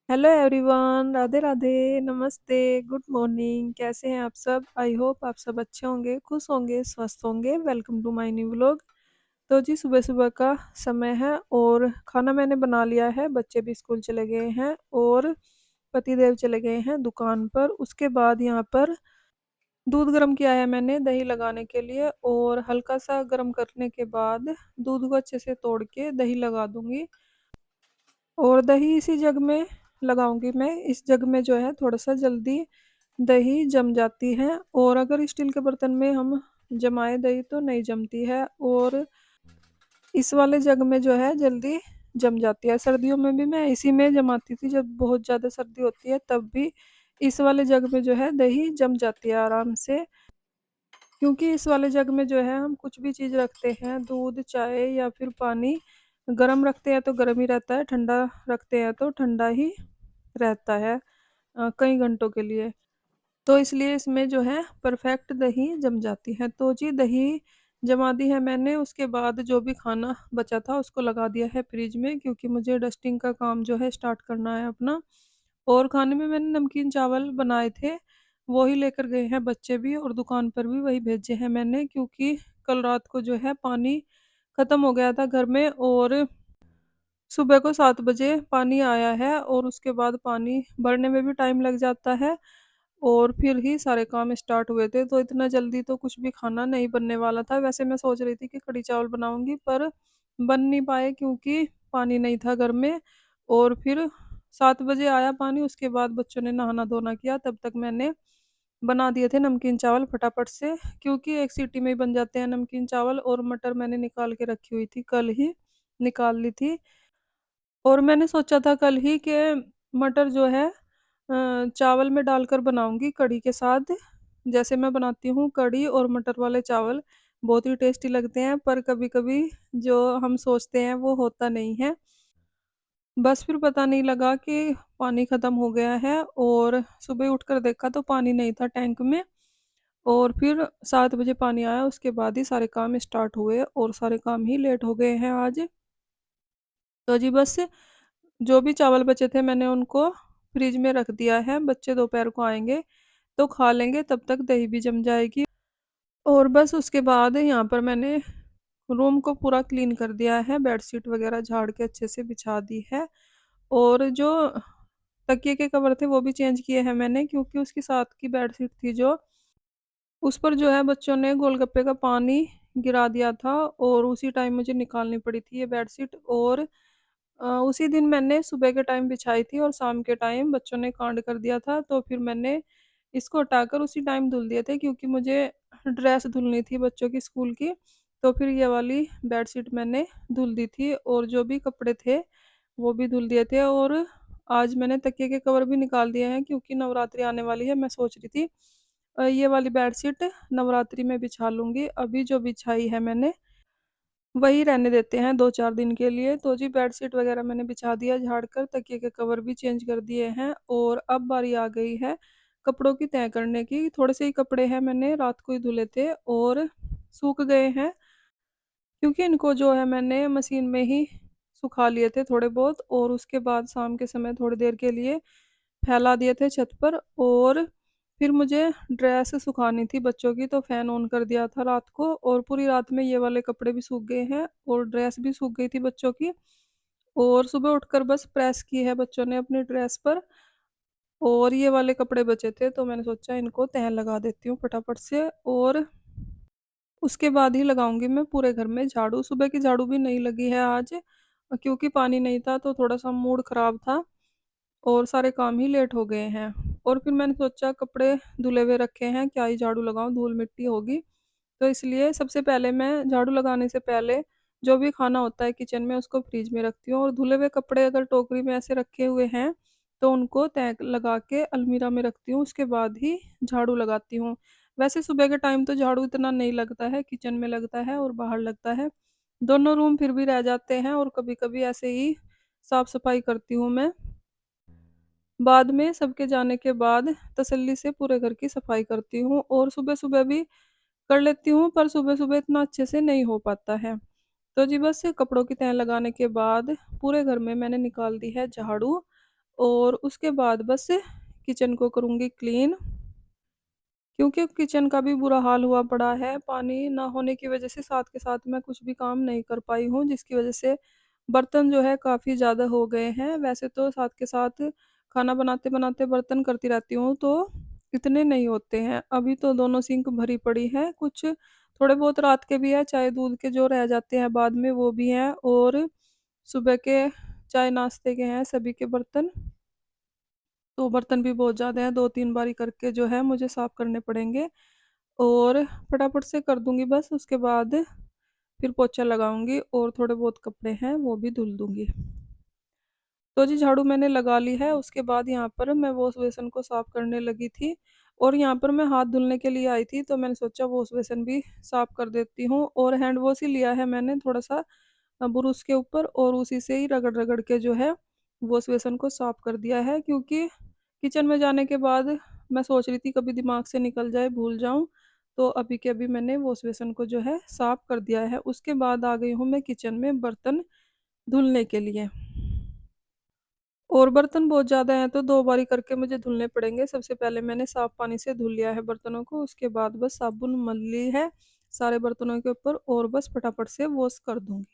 Hello everyone, Radhe Radhe, नमस्ते, good morning. कैसे हैं आप सब? आई होप आप सब अच्छे होंगे, खुश होंगे, स्वस्थ होंगे। Welcome to my new vlog. तो जी सुबह सुबह का समय है और खाना मैंने बना लिया है। बच्चे भी स्कूल चले गए हैं और पतिदेव चले गए हैं दुकान पर। उसके बाद यहाँ पर दूध गर्म किया है मैंने दही लगाने के लिए, और हल्का सा गर्म करने के बाद दूध को अच्छे से तोड़ के दही लगा दूंगी। और दही इसी जग में लगाऊंगी मैं। इस जग में जो है थोड़ा सा जल्दी दही जम जाती है, और अगर स्टील के बर्तन में हम जमाए दही तो नहीं जमती है। और इस वाले जग में जो है जल्दी जम जाती है। सर्दियों में भी मैं इसी में जमाती थी, जब बहुत ज़्यादा सर्दी होती है तब भी इस वाले जग में जो है दही जम जाती है आराम से। क्योंकि इस वाले जग में जो है हम कुछ भी चीज़ रखते हैं, दूध, चाय या फिर पानी, गर्म रखते हैं तो गर्म ही रहता है, ठंडा रखते हैं तो ठंडा ही रहता है कई घंटों के लिए। तो इसलिए इसमें जो है परफेक्ट दही जम जाती है। तो जी दही जमा दी है मैंने। उसके बाद जो भी खाना बचा था उसको लगा दिया है फ्रिज में, क्योंकि मुझे डस्टिंग का काम जो है स्टार्ट करना है अपना। और खाने में मैंने नमकीन चावल बनाए थे, वो ही लेकर गए हैं बच्चे भी, और दुकान पर भी वही भेजे हैं मैंने, क्योंकि कल रात को जो है पानी खत्म हो गया था घर में। और सुबह को 7 बजे पानी आया है, और उसके बाद पानी भरने में भी टाइम लग जाता है, और फिर ही सारे काम स्टार्ट हुए थे। तो इतना जल्दी तो कुछ भी खाना नहीं बनने वाला था। वैसे मैं सोच रही थी कि कढ़ी चावल बनाऊंगी, पर बन नहीं पाए क्योंकि पानी नहीं था घर में। और फिर 7 बजे आया पानी, उसके बाद बच्चों ने नहाना धोना किया, तब तक मैंने बना दिए थे नमकीन चावल फटाफट से, क्योंकि एक सीटी में ही बन जाते हैं नमकीन चावल। और मटर मैंने निकाल के रखी हुई थी, कल ही निकाल ली थी। और मैंने सोचा था कल ही कि मटर जो है चावल में डालकर बनाऊंगी कढ़ी के साथ। जैसे मैं बनाती हूँ कढ़ी और मटर वाले चावल, बहुत ही टेस्टी लगते हैं, पर कभी कभी जो हम सोचते हैं वो होता नहीं है। बस फिर पता नहीं लगा कि पानी ख़त्म हो गया है, और सुबह उठकर देखा तो पानी नहीं था टैंक में। और फिर 7 बजे पानी आया, उसके बाद ही सारे काम स्टार्ट हुए, और सारे काम ही लेट हो गए हैं आज। तो जी बस जो भी चावल बचे थे मैंने उनको फ्रिज में रख दिया है। बच्चे दोपहर को आएंगे तो खा लेंगे, तब तक दही भी जम जाएगी। और बस उसके बाद यहाँ पर मैंने रूम को पूरा क्लीन कर दिया है, बेडशीट वगैरह झाड़ के अच्छे से बिछा दी है। और जो तकिए के कवर थे वो भी चेंज किए हैं मैंने, क्योंकि उसकी साथ की बेडशीट थी जो, उस पर जो है बच्चों ने गोलगप्पे का पानी गिरा दिया था, और उसी टाइम मुझे निकालनी पड़ी थी ये बेडशीट। और उसी दिन मैंने सुबह के टाइम बिछाई थी, और शाम के टाइम बच्चों ने कांड कर दिया था, तो फिर मैंने इसको हटाकर उसी टाइम धुल दिए थे, क्योंकि मुझे ड्रेस धुलनी थी बच्चों की स्कूल की। तो फिर ये वाली बेडशीट मैंने धुल दी थी, और जो भी कपड़े थे वो भी धुल दिए थे। और आज मैंने तकिए के कवर भी निकाल दिए हैं, क्योंकि नवरात्रि आने वाली है। मैं सोच रही थी ये वाली बेडशीट नवरात्रि में बिछा लूंगी। अभी जो बिछाई है मैंने वही रहने देते हैं 2-4 दिन के लिए। तो जी बेडशीट वगैरह मैंने बिछा दिया झाड़ कर, तकिए के कवर भी चेंज कर दिए हैं, और अब बारी आ गई है कपड़ों की तय करने की। थोड़े से ही कपड़े हैं, मैंने रात को ही धुले थे और सूख गए हैं, क्योंकि इनको जो है मैंने मशीन में ही सुखा लिए थे थोड़े बहुत, और उसके बाद शाम के समय थोड़ी देर के लिए फैला दिए थे छत पर। और फिर मुझे ड्रेस सुखानी थी बच्चों की, तो फैन ऑन कर दिया था रात को, और पूरी रात में ये वाले कपड़े भी सूख गए हैं, और ड्रेस भी सूख गई थी बच्चों की। और सुबह उठकर बस प्रेस की है बच्चों ने अपनी ड्रेस पर, और ये वाले कपड़े बचे थे तो मैंने सोचा इनको तह लगा देती हूँ फटाफट से। और उसके बाद ही लगाऊंगी मैं पूरे घर में झाड़ू। सुबह की झाड़ू भी नहीं लगी है आज, क्योंकि पानी नहीं था तो थोड़ा सा मूड खराब था, और सारे काम ही लेट हो गए हैं। और फिर मैंने सोचा कपड़े धुले हुए रखे हैं, क्या ही झाड़ू लगाऊं, धूल मिट्टी होगी। तो इसलिए सबसे पहले मैं झाड़ू लगाने से पहले जो भी खाना होता है किचन में उसको फ्रिज में रखती हूँ, और धुले हुए कपड़े अगर टोकरी में ऐसे रखे हुए हैं तो उनको तय लगा के अलमीरा में रखती हूँ, उसके बाद ही झाड़ू लगाती हूँ। वैसे सुबह के टाइम तो झाड़ू इतना नहीं लगता है, किचन में लगता है और बाहर लगता है, दोनों रूम फिर भी रह जाते हैं। और कभी कभी ऐसे ही साफ सफाई करती हूँ मैं बाद में, सबके जाने के बाद तसल्ली से पूरे घर की सफाई करती हूँ। और सुबह सुबह भी कर लेती हूँ, पर सुबह सुबह इतना अच्छे से नहीं हो पाता है। तो जी बस कपड़ों की तह लगाने के बाद पूरे घर में मैंने निकाल दी है झाड़ू, और उसके बाद बस किचन को करूँगी क्लीन, क्योंकि किचन का भी बुरा हाल हुआ पड़ा है। पानी ना होने की वजह से साथ के साथ मैं कुछ भी काम नहीं कर पाई हूँ, जिसकी वजह से बर्तन जो है काफ़ी ज़्यादा हो गए हैं। वैसे तो साथ के साथ खाना बनाते-बनाते बर्तन करती रहती हूँ, तो इतने नहीं होते हैं। अभी तो दोनों सिंक भरी पड़ी हैं, कुछ थोड़े बहुत रात के भी हैं, चाय दूध के जो रह जाते हैं बाद में वो भी हैं, और सुबह के चाय नाश्ते के हैं सभी के बर्तन। तो बर्तन भी बहुत ज़्यादा हैं, 2-3 बारी करके जो है मुझे साफ़ करने पड़ेंगे, और फटाफट से कर दूँगी बस, उसके बाद फिर पोछा लगाऊँगी और थोड़े बहुत कपड़े हैं वो भी धुल दूँगी। तो जी झाड़ू मैंने लगा ली है, उसके बाद यहाँ पर मैं वॉश बेसिन को साफ़ करने लगी थी, और यहाँ पर मैं हाथ धुलने के लिए आई थी, तो मैंने सोचा वॉश बेसिन भी साफ़ कर देती हूँ, और हैंड वॉश ही लिया है मैंने थोड़ा-सा ब्रुश के ऊपर, और उसी से ही रगड़-रगड़ के जो है वॉश बेसिन को साफ़ कर दिया है, क्योंकि किचन में जाने के बाद मैं सोच रही थी कभी दिमाग से निकल जाए, भूल जाऊँ, तो अभी के अभी मैंने वॉश बेसिन को जो है साफ़ कर दिया है। उसके बाद आ गई हूँ मैं किचन में बर्तन धुलने के लिए। और बर्तन बहुत ज़्यादा हैं, तो 2 बारी करके मुझे धुलने पड़ेंगे। सबसे पहले मैंने साफ़ पानी से धुल लिया है बर्तनों को, उसके बाद बस साबुन मल ली है सारे बर्तनों के ऊपर, और बस फटाफट से वॉश कर दूँगी।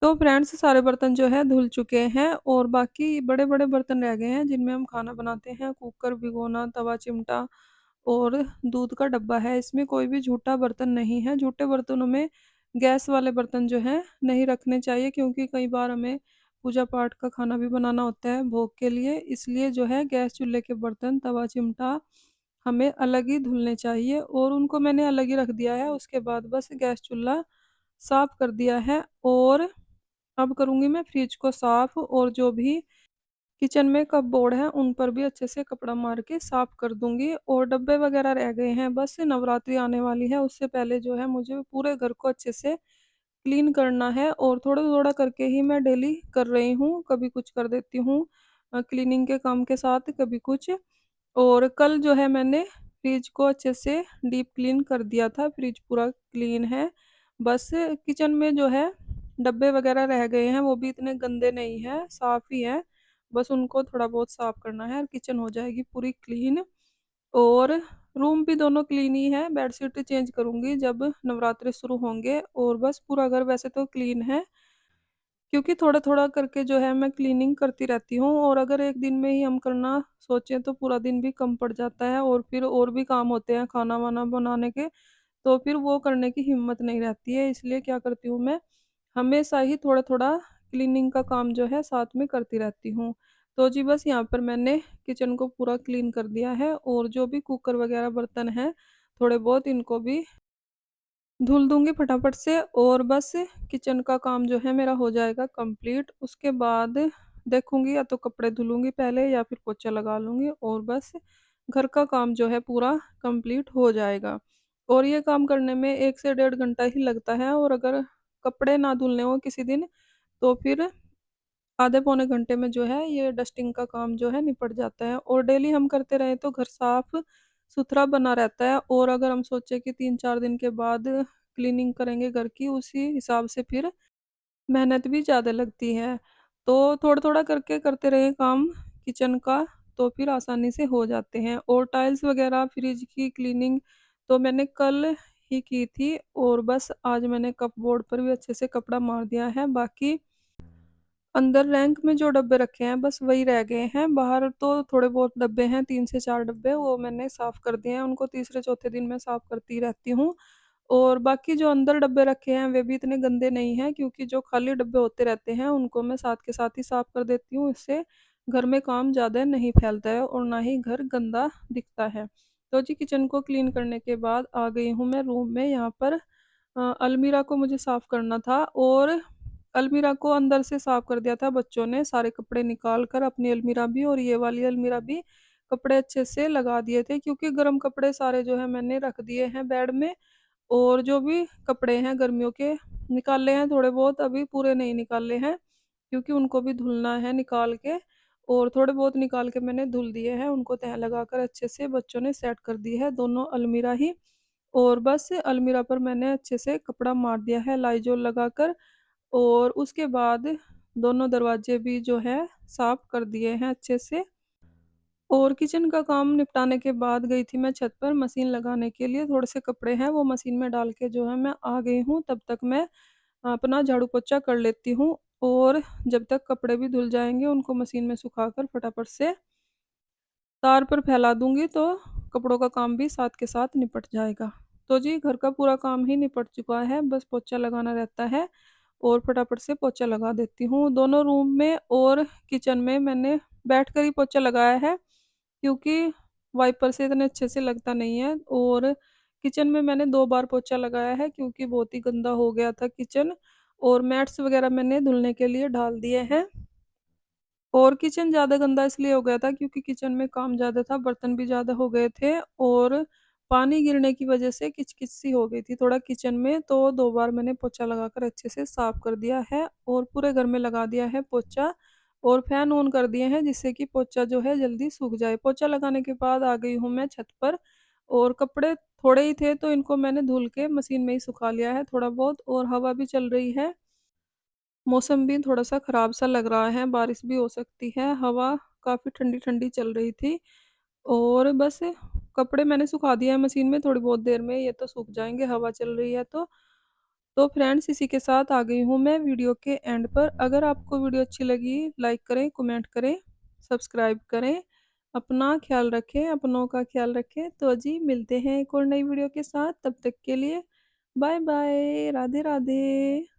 तो फ्रेंड्स सारे बर्तन जो है धुल चुके हैं, और बाकी बड़े-बड़े बर्तन रह गए हैं जिनमें हम खाना बनाते हैं। कुकर, भिगोना, तवा, चिमटा और दूध का डब्बा है। इसमें कोई भी झूठा बर्तन नहीं है। झूठे बर्तनों में गैस वाले बर्तन जो हैं नहीं रखने चाहिए, क्योंकि कई बार हमें पूजा पाठ का खाना भी बनाना होता है भोग के लिए, इसलिए जो है गैस चूल्हे के बर्तन, तवा, चिमटा हमें अलग ही धुलने चाहिए और उनको मैंने अलग ही रख दिया है। उसके बाद बस गैस चूल्हा साफ कर दिया है और अब करूँगी मैं फ्रिज को साफ, और जो भी किचन में कपबोर्ड है उन पर भी अच्छे से कपड़ा मार के साफ कर दूंगी। और डब्बे वगैरह रह गए हैं, बस नवरात्रि आने वाली है उससे पहले जो है मुझे पूरे घर को अच्छे से क्लीन करना है, और थोड़ा थोड़ा करके ही मैं डेली कर रही हूँ, कभी कुछ कर देती हूँ क्लीनिंग के काम के साथ, कभी कुछ। और कल जो है मैंने फ्रिज को अच्छे से डीप क्लीन कर दिया था, फ्रिज पूरा क्लीन है। बस किचन में जो है डब्बे वगैरह रह गए हैं, वो भी इतने गंदे नहीं है, साफ ही है, बस उनको थोड़ा बहुत साफ करना है और किचन हो जाएगी पूरी क्लीन। और रूम भी दोनों क्लीन ही है, बेडशीट चेंज करूंगी जब नवरात्रि शुरू होंगे। और बस पूरा घर वैसे तो क्लीन है, क्योंकि थोड़ा थोड़ा करके जो है मैं क्लीनिंग करती रहती हूँ, और अगर एक दिन में ही हम करना सोचें तो पूरा दिन भी कम पड़ जाता है, और फिर और भी काम होते हैं खाना वाना बनाने के, तो फिर वो करने की हिम्मत नहीं रहती है। इसलिए क्या करती हूँ मैं, हमेशा ही थोड़ा थोड़ा क्लीनिंग का काम जो है साथ में करती रहती हूँ। तो जी बस यहाँ पर मैंने किचन को पूरा क्लीन कर दिया है, और जो भी कुकर वगैरह बर्तन हैं थोड़े बहुत इनको भी धुल दूंगी फटाफट से, और बस किचन का काम जो है मेरा हो जाएगा कंप्लीट। उसके बाद देखूंगी या तो कपड़े धुलूंगी पहले या फिर पोछा लगा लूंगी, और बस घर का काम जो है पूरा कंप्लीट हो जाएगा। और ये काम करने में 1 से 1.5 घंटा ही लगता है, और अगर कपड़े ना धुलने हो किसी दिन तो फिर आधे पौने घंटे में जो है ये डस्टिंग का काम जो है निपट जाता है। और डेली हम करते रहे तो घर साफ सुथरा बना रहता है, और अगर हम सोचे कि 3 4 दिन के बाद क्लीनिंग करेंगे घर की, उसी हिसाब से फिर मेहनत भी ज़्यादा लगती है। तो थोड़ा थोड़ा करके करते रहे काम किचन का, तो फिर आसानी से हो जाते हैं। और टाइल्स वगैरह फ्रिज की क्लीनिंग तो मैंने कल ही की थी, और बस आज मैंने कपबोर्ड पर भी अच्छे से कपड़ा मार दिया है। बाकी अंदर रैंक में जो डब्बे रखे हैं बस वही रह गए हैं, बाहर तो थोड़े बहुत डब्बे हैं, 3 से 4 डब्बे, वो मैंने साफ कर दिए हैं, उनको तीसरे चौथे दिन मैं साफ करती रहती हूँ। और बाकी जो अंदर डब्बे रखे हैं वे भी इतने गंदे नहीं हैं, क्योंकि जो खाली डब्बे होते रहते हैं उनको मैं साथ के साथ ही साफ कर देती हूँ, इससे घर में काम ज़्यादा नहीं फैलता है और ना ही घर गंदा दिखता है। तो जी किचन को क्लीन करने के बाद आ गई हूँ मैं रूम में। यहाँ पर अलमीरा को मुझे साफ करना था, और अलमीरा को अंदर से साफ कर दिया था बच्चों ने, सारे कपड़े निकाल कर अपनी अलमीरा भी और ये वाली अलमीरा भी कपड़े अच्छे से लगा दिए थे, क्योंकि गर्म कपड़े सारे जो है मैंने रख दिए हैं बेड में। और जो भी कपड़े हैं गर्मियों के निकाले हैं थोड़े बहुत, अभी पूरे नहीं निकाले हैं, क्योंकि उनको भी धुलना है निकाल के। और थोड़े बहुत निकाल के मैंने धुल दिए हैं, उनको तह लगाकर अच्छे से बच्चों ने सेट कर दी है दोनों अलमीरा ही। और बस अलमीरा पर मैंने अच्छे से कपड़ा मार दिया है लाइजोल लगाकर, और उसके बाद दोनों दरवाजे भी जो है साफ कर दिए हैं अच्छे से। और किचन का काम निपटाने के बाद गई थी मैं छत पर मशीन लगाने के लिए, थोड़े से कपड़े हैं वो मशीन में डाल के जो है मैं आ गई हूँ। तब तक मैं अपना झाड़ू पोछा कर लेती हूँ, और जब तक कपड़े भी धुल जाएंगे उनको मशीन में सुखाकर फटाफट से तार पर फैला दूंगी, तो कपड़ों का काम भी साथ के साथ निपट जाएगा। तो जी घर का पूरा काम ही निपट चुका है, बस पोछा लगाना रहता है, और फटाफट से पोछा लगा देती हूँ दोनों रूम में। और किचन में मैंने बैठ कर ही पोछा लगाया है, क्योंकि वाइपर से इतने अच्छे से लगता नहीं है। और किचन में मैंने 2 बार पोछा लगाया है, क्योंकि बहुत ही गंदा हो गया था किचन, और मैट्स वगैरह मैंने धुलने के लिए डाल दिए हैं। और किचन ज़्यादा गंदा इसलिए हो गया था क्योंकि किचन में काम ज़्यादा था, बर्तन भी ज़्यादा हो गए थे, और पानी गिरने की वजह से किचकिच सी हो गई थी थोड़ा किचन में। तो 2 बार मैंने पोछा लगाकर अच्छे से साफ कर दिया है, और पूरे घर में लगा दिया है पोछा, और फैन ऑन कर दिए हैं जिससे कि पोछा जो है जल्दी सूख जाए। पोछा लगाने के बाद आ गई हूँ मैं छत पर, और कपड़े थोड़े ही थे तो इनको मैंने धुल के मशीन में ही सुखा लिया है थोड़ा बहुत। और हवा भी चल रही है, मौसम भी थोड़ा-सा ख़राब सा लग रहा है, बारिश भी हो सकती है, हवा काफ़ी ठंडी-ठंडी चल रही थी। और बस कपड़े मैंने सुखा दिए हैं मशीन में, थोड़ी बहुत देर में ये तो सूख जाएँगे, हवा चल रही है तो। तो फ्रेंड्स इसी के साथ आ गई हूँ मैं वीडियो के एंड पर। अगर आपको वीडियो अच्छी लगी लाइक करें, कमेंट करें, सब्सक्राइब करें। अपना ख़्याल रखें, अपनों का ख़्याल रखें। तो जी मिलते हैं एक और नई वीडियो के साथ, तब तक के लिए बाय बाय, राधे राधे।